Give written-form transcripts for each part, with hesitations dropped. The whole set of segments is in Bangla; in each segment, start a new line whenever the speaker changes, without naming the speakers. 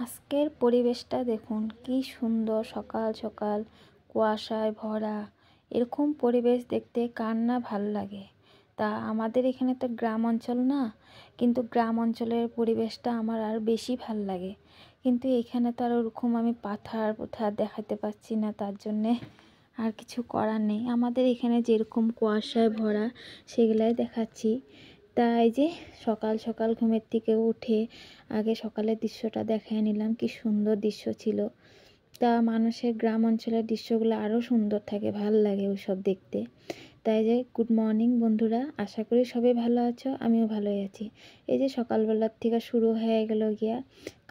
আজকের পরিবেশটা দেখুন কি সুন্দর, সকাল সকাল কুয়াশায় ভরা। এরকম পরিবেশ দেখতে কার না ভাল লাগে। তা আমাদের এখানে তো গ্রাম অঞ্চল না, কিন্তু গ্রাম অঞ্চলের পরিবেশটা আমার আর বেশি ভাল লাগে। কিন্তু এখানে তো আর ওরকম আমি পাথার পোথার দেখাতে পাচ্ছি না, তার জন্যে আর কিছু করার নেই। আমাদের এখানে যেরকম কুয়াশায় ভরা সেগুলাই দেখাচ্ছি। তাই যে সকাল সকাল ঘুমের থেকে উঠে আগে সকালের দৃশ্যটা দেখায় নিলাম, কি সুন্দর দৃশ্য ছিল। তা মানুষের গ্রাম অঞ্চলের দৃশ্যগুলো আরও সুন্দর থাকে, ভাল লাগে ওইসব দেখতে। তাই যে গুড মর্নিং বন্ধুরা, আশা করি সবাই ভালো আছো, আমিও ভালোই আছি। এই যে সকালবেলার থেকে শুরু হয়ে গেল গিয়া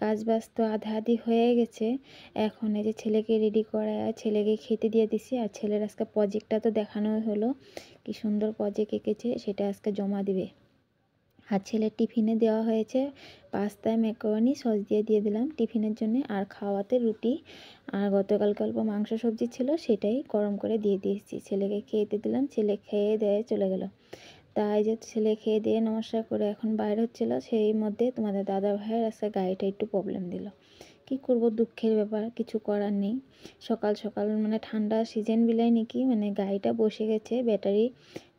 কাজ বাজ তো আধা আধি হয়ে গেছে। এখন এই যে ছেলেকে রেডি করা, ছেলেকে খেতে দিয়ে দিছি। আর ছেলের আজকে প্রজেক্টটা তো দেখানোই হলো, কি সুন্দর প্রজেক্ট এঁকেছে, সেটা আজকে জমা দিবে। আর ছেলের টিফিনে দেওয়া হয়েছে পাস্তা ম্যাকারনি সস দিয়ে দিলাম টিফিনের জন্য। আর খাওয়াতে রুটি আর গতকালকে অল্প মাংস সবজি ছিল, সেটাই গরম করে দিয়ে দিয়েছি। ছেলেকে খেতে দিলাম, ছেলে খেয়ে দিয়ে চলে গেল। তাই যে ছেলে খেয়ে দিয়ে নমস্কার করে এখন বাইরে হচ্ছিল, সেই মধ্যে তোমাদের দাদা ভাইয়ের আজকে গাড়িটা একটু প্রবলেম দিল। কি করব, দুঃখের ব্যাপার, কিছু করার নেই। সকাল সকাল মানে ঠান্ডা সিজন বিলাই নাকি, মানে গাড়িটা বসে গেছে ব্যাটারি,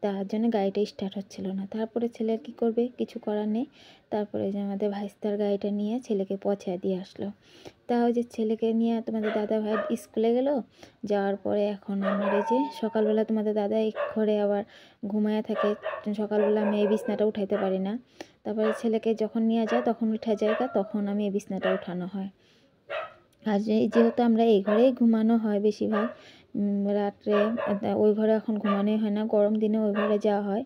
তার জন্য গাড়িটা স্টার্ট হচ্ছিল না। তারপরে ছেলে কি করবে, কিছু করার নেই। তারপরে যে আমাদের ভাইস্তার গাড়িটা নিয়ে ছেলেকে পৌঁছে দিয়ে আসলো। তা ওই যে ছেলেকে নিয়ে তোমাদের দাদা ভাই স্কুলে গেল। যাওয়ার পরে এখন আমার এই যে সকালবেলা তোমাদের দাদা এই ঘরে আবার ঘুমায়া থাকে। সকালবেলা আমি এই বিছনাটা উঠাইতে পারি না। তারপরে ছেলেকে যখন নিয়ে যায় তখন উঠা জায়গা, তখন আমি এই বিছনাটা উঠানো হয়। আর যেহেতু আমরা এই ঘরেই ঘুমানো হয় বেশিরভাগ, রাত্রে ওই ঘরে এখন ঘুমানোই হয় না। গরম দিনে ওই ঘরে যাওয়া হয়,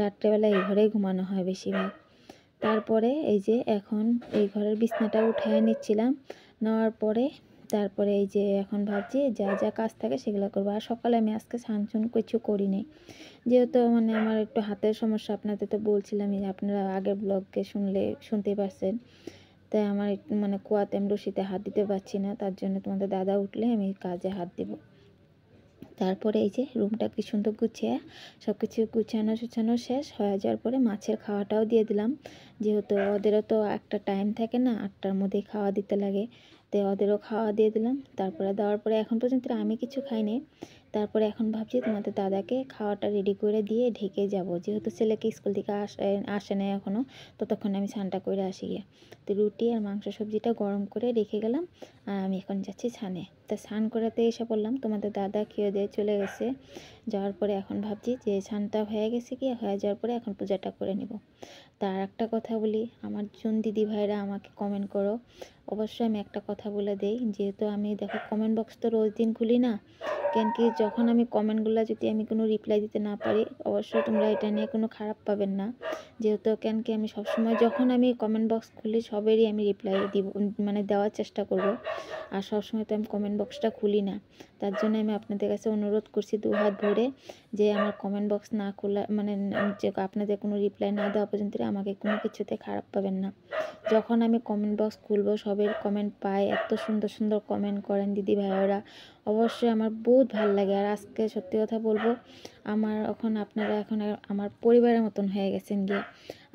রাত্রেবেলা এই ঘরেই ঘুমানো হয় বেশিরভাগ। তারপরে এই যে এখন এই ঘরের বিছনাটা উঠায় নিচ্ছিলাম, নেওয়ার পরে তারপরে এই যে এখন ভাবছি যা যা কাজ থাকে সেগুলো করবো। আর সকালে আমি আজকে স্নান কিছু করিনি, যেহেতু মানে আমার একটু হাতের সমস্যা। আপনাদের তো বলছিলামই, আপনারা আগের ব্লগে শুনতেই পারছেন। তাই আমার মানে কুয়াতে আমি রশিতে হাত দিতে পারছি না, তার জন্য তোমাদের দাদা উঠলে আমি কাজে হাত দেব। তারপরে এই যে রুমটা কি সুন্দর গুছিয়ে সব কিছু গুছানো শেষ হয়ে যাওয়ার পরে মাছের খাওয়াটাও দিয়ে দিলাম। যেহেতু ওদেরও তো একটা টাইম থাকে না, 8টার মধ্যেই খাওয়া দিতে লাগে, তাই ওদেরও খাওয়া দিয়ে দিলাম। তারপরে দেওয়ার পরে এখন পর্যন্ত আমি কিছু খাইনি। তারপরে এখন ভাবছি তোমাদের দাদাকে খাওয়াটা রেডি করে দিয়ে ঢেকে যাব, যেহেতু ছেলেকে স্কুল থেকে আসে না এখনও, ততক্ষণ আমি স্নানটা করে আসি গিয়ে। তো রুটি আর মাংস সবজিটা গরম করে রেখে গেলাম, আর আমি এখন যাচ্ছি ছানে। তা স্নান করাতে এসে পড়লাম, তোমাদের দাদা খেয়ে দিয়ে চলে গেছে। যাওয়ার পরে এখন ভাবছি যে স্নানটা হয়ে গেছে কি, হয়ে যাওয়ার পরে এখন পূজাটা করে নেব। তার একটা কথা বলি, আমার জন দিদি ভাইরা আমাকে কমেন্ট করো। অবশ্যই আমি একটা কথা বলে দেই, যেহেতু আমি দেখো কমেন্ট বক্স তো রোজ দিন খুলি না, কেন কি যখন আমি কমেন্টগুলো যদি আমি কোনো রিপ্লাই দিতে না পারি, অবশ্যই তোমরা এটা নিয়ে কোনো খারাপ পাবেন না। যেহেতু কেন কি আমি সবসময় যখন আমি কমেন্ট বক্স খুলি সবেরই আমি রিপ্লাই দিব, মানে দেওয়ার চেষ্টা করব। আর সবসময় তো আমি কমেন্ট বক্সটা খুলি না, তার জন্য আমি আপনাদের কাছে অনুরোধ করছি দু হাত ভরে, যে আমার কমেন্ট বক্স না খোলা মানে যে আপনাদের কোনো রিপ্লাই না দেওয়া পর্যন্ত আমাকে কোনো কিছুতে খারাপ পাবেন না। যখন আমি কমেন্ট বক্স খুলবো সবের কমেন্ট পাই, এত সুন্দর সুন্দর কমেন্ট করেন দিদি ভাইয়েরা, অবশ্যই আমার বহুত ভালো লাগে। আর আজকে সত্যি কথা বলবো, আপনারা এখন আমার পরিবারের মতন হয়ে গেছেন গিয়ে।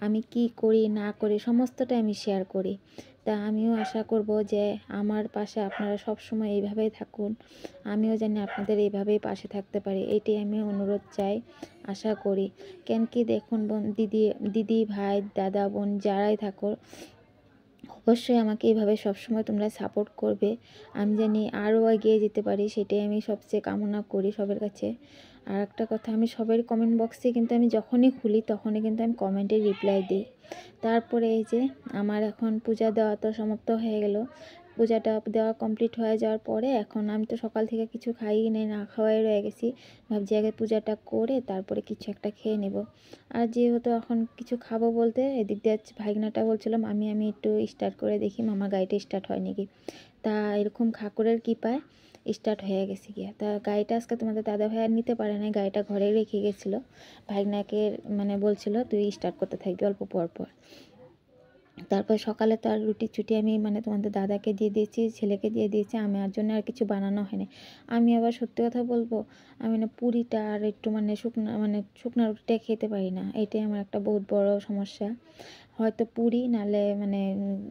আমি কি করি না করি সমস্তটাই আমি শেয়ার করি। তা আমিও আশা করব যে আমার পাশে আপনারা সব সময় এইভাবেই থাকুন, আমিও জানি আপনাদের এইভাবেই পাশে থাকতে পারি, এটাই আমি অনুরোধ চাই, আশা করি। কেন কি দেখুন দিদি ভাই দাদা বোন যারাই থাকো, অবশ্যই আমাকে এইভাবে সবসময় তোমরা সাপোর্ট করবে। আমি জানি আরও এগিয়ে যেতে পারি, সেটাই আমি সবচেয়ে কামনা করি সবার কাছে। আর একটা কথা, আমি সবার কমেন্ট বক্সে কিন্তু আমি যখনই খুলি তখনই কিন্তু আমি কমেন্টে রিপ্লাই দিই। তারপরে এই যে আমার এখন পূজা দেওয়া তো সমাপ্ত হয়ে গেল। পূজাটা দেওয়া কমপ্লিট হয়ে যাওয়ার পরে এখন আমি তো সকাল থেকে কিছু খাইই নেই, না খাওয়াই রয়ে গেছি। ভাবছি আগে পূজাটা করে তারপরে কিছু একটা খেয়ে নেব। আর যেহেতু এখন কিছু খাবো বলতে এদিক দিয়ে ভাইগনাটা বলছিলাম আমি একটু স্টার্ট করে দেখি মামার গাড়িটা স্টার্ট হয় নাকি। তা এরকম ঠাকুরের কৃপায় স্টার্ট হয়ে গেছে গিয়া। তা গাড়িটা আজকে তোমাদের দাদা ভাই আর নিতে পারে না, গাড়িটা ঘরে রেখে গেছিলো। ভাইগনাকে মানে বলছিল তুই স্টার্ট করতে থাকবি অল্প পর পর। তারপর সকালে তো আর রুটি চুটি আমি মানে তোমাদের দাদাকে দিয়ে দিয়েছি, ছেলেকে দিয়ে দিয়েছি, আমার জন্য আর কিছু বানানো হয়নি। আমি আবার সত্যি কথা বলবো, আমি না পুরিটা আর একটু মানে শুকনা রুটিটা খেতে পারি না, এটাই আমার একটা বহুত বড় সমস্যা। হয়তো পুরি নাহলে মানে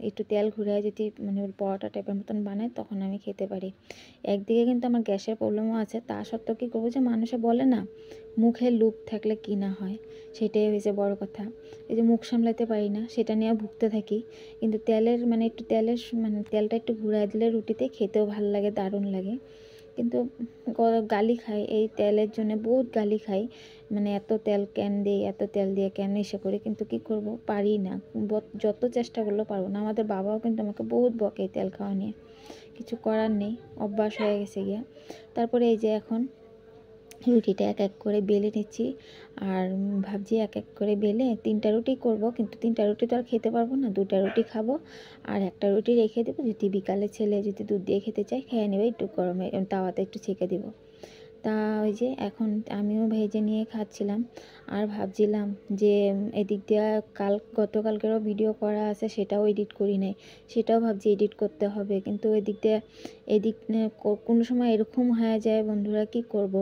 একটু তেল ঘুরে যদি মানে পরোটা টাইপের মতন বানায় তখন আমি খেতে পারি। একদিকে কিন্তু আমার গ্যাসের প্রবলেমও আছে, তা সত্ত্বেও কী করবো, যে মানুষে বলে না মুখে লোভ থাকলে কি না হয়, সেটাই হয়েছে বড় কথা। এই যে মুখ সামলাতে পারি না সেটা নিয়ে ভুগতে থাকি। কিন্তু তেলের মানে একটু তেলের মানে তেলটা একটু ঘুরাই দিলে রুটিতে খেতেও ভালো লাগে, দারুণ লাগে। কিন্তু গালি খাই এই তেলের জন্য, বহুত গালি খাই, মানে এত তেল কেন দিই, এত তেল দিয়ে কেন এসে করি, কিন্তু কি করব, পারি না। যত চেষ্টা করলেও পারবো না। আমাদের বাবাও কিন্তু আমাকে বহুত বকে তেল খাওয়া নিয়ে, কিছু করার নেই, অভ্যাস হয়ে গেছে গিয়া। তারপরে এই যে এখন রুটিটা এক এক করে বেলে নিচ্ছি, আর ভাবছি এক এক করে বেলে 3টা রুটি করব, কিন্তু 3টা রুটি তো আর খেতে পারবো না, 2টা রুটি খাবো আর একটা রুটি রেখে দেবো, যদি বিকালে ছেলে যদি দুধ দিয়ে খেতে চায় খেয়ে নেবে, একটু গরমে তাওয়াতে একটু ছেঁকে দেবো। তা ওই যে এখন আমিও ভেজে নিয়ে খাচ্ছিলাম, আর ভাবছিলাম যে এদিক দিয়ে গতকালকেরও ভিডিও করা আছে, সেটাও এডিট করি নাই, সেটাও ভাবছি এডিট করতে হবে। কিন্তু এদিক কোনো সময় এরকম হয়ে যায় বন্ধুরা, কি করব,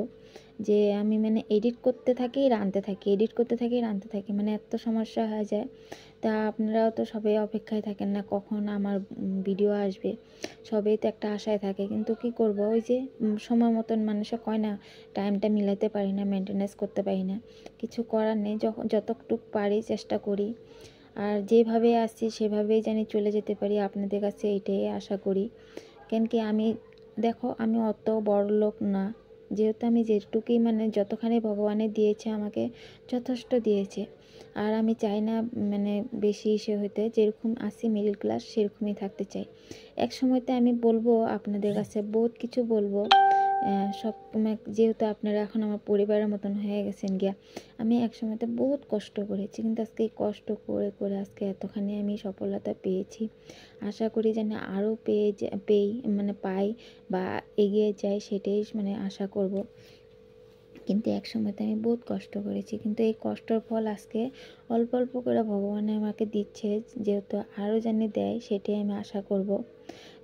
যে আমি মানে এডিট করতে থাকি রাঁধতে থাকি, এডিট করতে থাকি রাঁধতে থাকি, মানে এত সমস্যা হয়ে যায়। তা আপনারাও তো সবাই অপেক্ষায় থাকেন না কখন আমার ভিডিও আসবে, সবাই তো একটা আশায় থাকে। কিন্তু কি করব, ওই যে সময় মতন মানুষে কয় না, টাইমটা মিলাতে পারি না, মেনটেনেন্স করতে পারি না, কিছু করার নেই। যতটুকু পারি চেষ্টা করি, আর যেভাবে আসছি সেভাবেই জানি চলে যেতে পারি, আপনাদের কাছে এটাই আশা করি। কেন কি আমি দেখো, আমি অত বড় লোক না, যেহেতু আমি যেটুকুই মানে যতখানি ভগবানের দিয়েছে আমাকে যথেষ্ট দিয়েছে। আর আমি চাই না মানে বেশি ইসে হইতে, যেরকম আসি মিডল ক্লাস সেরকমই থাকতে চাই। এক সময়তে আমি বলবো আপনাদের কাছে বহুত কিছু বলবো, সব যেহেতু আপনারা এখন আমার পরিবারের মতন হয়ে গেছেন গিয়া। আমি এক সময়তে বহুত কষ্ট করেছি, কিন্তু আজকে এই কষ্ট করে করে আজকে এতখানি আমি সফলতা পেয়েছি। আশা করি যেন আরও মানে পাই বা এগিয়ে যাই, সেটাই মানে আশা করব। কিন্তু এক সময়তে আমি বহুত কষ্ট করেছি, কিন্তু এই কষ্টর ফল আজকে অল্প অল্প করে ভগবানে আমাকে দিচ্ছে, যেহেতু আরও জানি দেয়, সেটাই আমি আশা করব।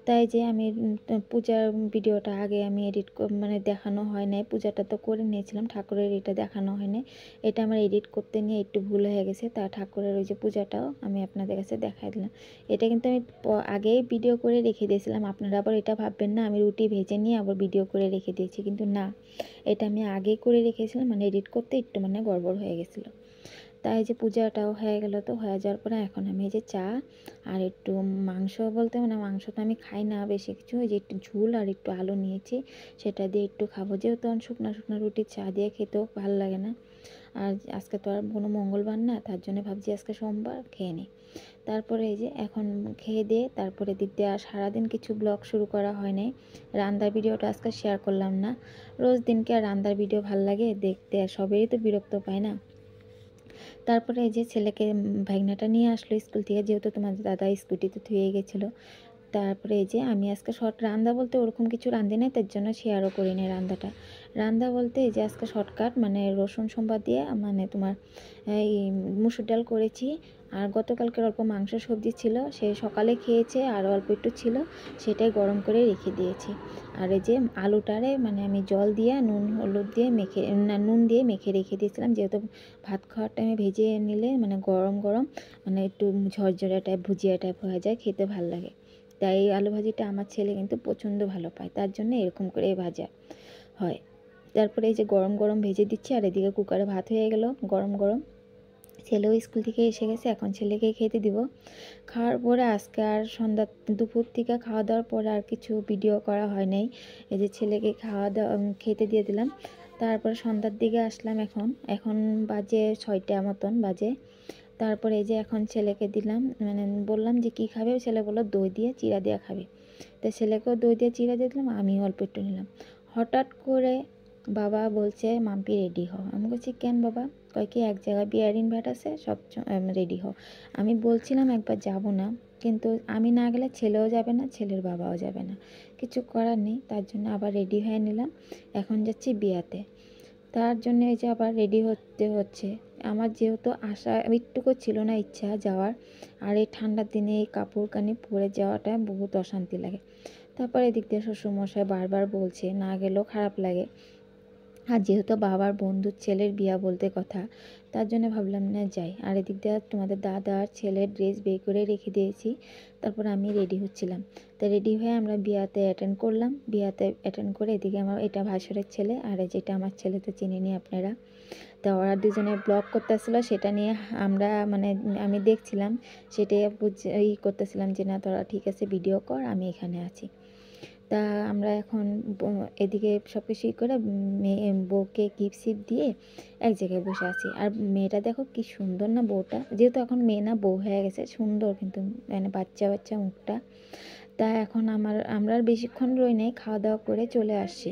তাই যে আমি পূজার ভিডিওটা আগে আমি এডিট মানে দেখানো হয় নাই, পূজাটা তো করে নিয়েছিলাম, ঠাকুরের এটা দেখানো হয় নাই, এটা আমার এডিট করতে নিয়ে একটু ভুল হয়ে গেছে। তা ঠাকুরের ওই যে পূজাটাও আমি আপনাদের কাছে দেখাই দিলাম। এটা কিন্তু আমি আগেই ভিডিও করে রেখে দিয়েছিলাম, আপনারা আবার এটা ভাববেন না আমি রুটি ভেজে নিয়ে আবার ভিডিও করে রেখে দিয়েছি, কিন্তু না, এটা আমি আগেই করে রেখেছিলাম, মানে এডিট করতে একটু মানে গড়বড় হয়ে গেছিলো। তাই যে পূজাটাও হয়ে গেল, তো হয়ে যাওয়ার পরে এখন আমি এই যে চা আর একটু মাংস, বলতে মানে মাংস তো আমি খাই না বেশি কিছু, ওই যে একটু ঝুল আর একটু আলু নিয়েছি, সেটা দিয়ে একটু খাবো, যেহেতু শুকনো শুকনো রুটি চা দিয়ে খেতেও ভালো লাগে না। আর আজকে তো আর কোনো মঙ্গলবার না, তার জন্য ভাবছি আজকে সোমবার খেয়ে নিই। তারপরে এই যে এখন খেয়ে দিয়ে তারপরে দিক দিয়ে আর সারাদিন কিছু ব্লগ শুরু করা হয় নাই, রান্নার ভিডিওটা আজকে শেয়ার করলাম না। রোজ দিনকে আর রান্নার ভিডিও ভাল লাগে দেখতে, আর সবাই তো বিরক্ত পায় না। তারপরে এই যে ছেলেকে ভাগনাটা নিয়ে আসলো স্কুল থেকে, যেহেতু তোমার দাদা স্কুটিতে থুয়ে গেছিলো। তারপরে এই যে আমি আজকে রান্না বলতে ওরকম কিছু রাঁধি নাই, তার জন্য শেয়ারও করি নি রান্নাটা। রান্না বলতে এই যে আজকে শর্টকাট মানে রসুন সোমবার দিয়ে মানে তোমার এই মুসুর ডাল করেছি, আর গতকালকের অল্প মাংস সবজি ছিল, সে সকালে খেয়েছে আর অল্প একটু ছিল, সেটাই গরম করে রেখে দিয়েছি। আর এই যে আলুটারে মানে আমি জল দিয়ে নুন হলুদ দিয়ে মেখে, না নুন দিয়ে মেখে রেখে দিয়েছিলাম, যেহেতু ভাত খাওয়ার টাইমে ভেজে নিলে মানে গরম গরম মানে একটু ঝরঝরে টাইপ ভুজিয়া টাইপ হয়ে যায়, খেতে ভালো লাগে। তাই এই আলু ভাজিটা আমার ছেলে কিন্তু প্রচণ্ড ভালো পায়, তার জন্য এরকম করে ভাজা হয়। তারপরে এই যে গরম গরম ভেজে দিচ্ছি, আর এদিকে কুকারে ভাত হয়ে গেল গরম গরম। ছেলেও স্কুল থেকে এসে গেছে, এখন ছেলেকে খেতে দিব। খাওয়ার পরে আজকে আর দুপুর থেকে খাওয়া দাওয়ার পরে আর কিছু ভিডিও করা হয় নাই। এই যে ছেলেকে খাওয়া দাওয়া খেতে দিয়ে দিলাম, তারপরে সন্ধ্যার দিকে আসলাম। এখন বাজে 6টা মতন বাজে। তারপরে এই যে এখন ছেলেকে দিলাম, মানে বললাম যে কী খাবে, ছেলে বললো দই দিয়ে চিড়া দিয়ে খাবে, তো ছেলেকেও দই দিয়ে চিড়া দিয়ে দিলাম, আমিও অল্প একটু নিলাম। হঠাৎ করে বাবা বলছে মাম্পি রেডি হও। আমি বলছি কেন বাবা? কয় কি এক জায়গায় বিয়ার ইনভাইট আছে, সব রেডি হও। আমি বলছিলাম একবার যাব না, কিন্তু আমি না গেলে ছেলেও যাবে না, ছেলের বাবাও যাবে না, কিছু করার নেই, তার জন্য আবার রেডি হয়ে নিলাম। এখন যাচ্ছি বিয়াতে, তার জন্য এই যে আবার রেডি হতে হচ্ছে। আমার যেহেতু আশা একটুকু ছিল না ইচ্ছা যাওয়ার, আর এই ঠান্ডার দিনে এই কাপড় কানি পরে যাওয়াটা বহুত অশান্তি লাগে। তারপর এদিক দিয়ে শ্বশুরমশাই বারবার বলছে, না গেলেও খারাপ লাগে, আর যেহেতু বাবার বন্ধুর ছেলের বিয়া বলতে কথা, তার জন্য ভাবলাম না যাই। আর এদিক দিয়ে তোমাদের দাদা আর ছেলের ড্রেস বের করে রেখে দিয়েছি। তারপর আমি রেডি হচ্ছিলাম। তা রেডি হয়ে আমরা বিয়াতে অ্যাটেন্ড করলাম। বিয়াতে অ্যাটেন্ড করে এদিকে আমার এটা ভাসুরের ছেলে, আর যেটা আমার ছেলে তো চিনিনি আপনারা। তা ওরা দুজনে ব্লগ করতেছিল, সেটা নিয়ে আমরা মানে আমি দেখছিলাম, সেটাই করতেছিলাম যে না তোরা ঠিক আছে ভিডিও কর, আমি এখানে আছি। তা আমরা এখন এদিকে সব কিছুই করে মেয়ে বউকে গিফট সিফট দিয়ে এক জায়গায় বসে আছি। আর মেয়েটা দেখো কি সুন্দর না, বউটা যেহেতু এখন মেয়ে না বউ হয়ে গেছে, সুন্দর কিন্তু মানে বাচ্চা বাচ্চা মুখটা। তা এখন আমরা আর বেশিক্ষণ রই নাই, খাওয়া দাওয়া করে চলে আসছি।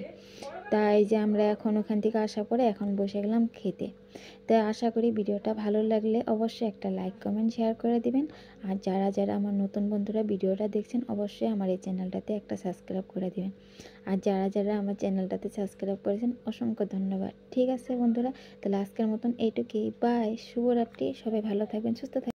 তাই যে আমরা এখন ওখান থেকে আসার পরে এখন বসে গেলাম খেতে। তাই আশা করি ভিডিওটা ভালো লাগলে অবশ্যই একটা লাইক কমেন্ট শেয়ার করে দিবেন। আর যারা যারা আমার নতুন বন্ধুরা ভিডিওটা দেখছেন অবশ্যই আমার এই চ্যানেলটাতে একটা সাবস্ক্রাইব করে দিবেন। আর যারা যারা আমার চ্যানেলটাতে সাবস্ক্রাইব করেছেন অসংখ্য ধন্যবাদ। ঠিক আছে বন্ধুরা, তাহলে আজকের মতন এইটুকুই, বাই, শুভরাত্রি, সবাই ভালো থাকবেন, সুস্থ থাকবেন।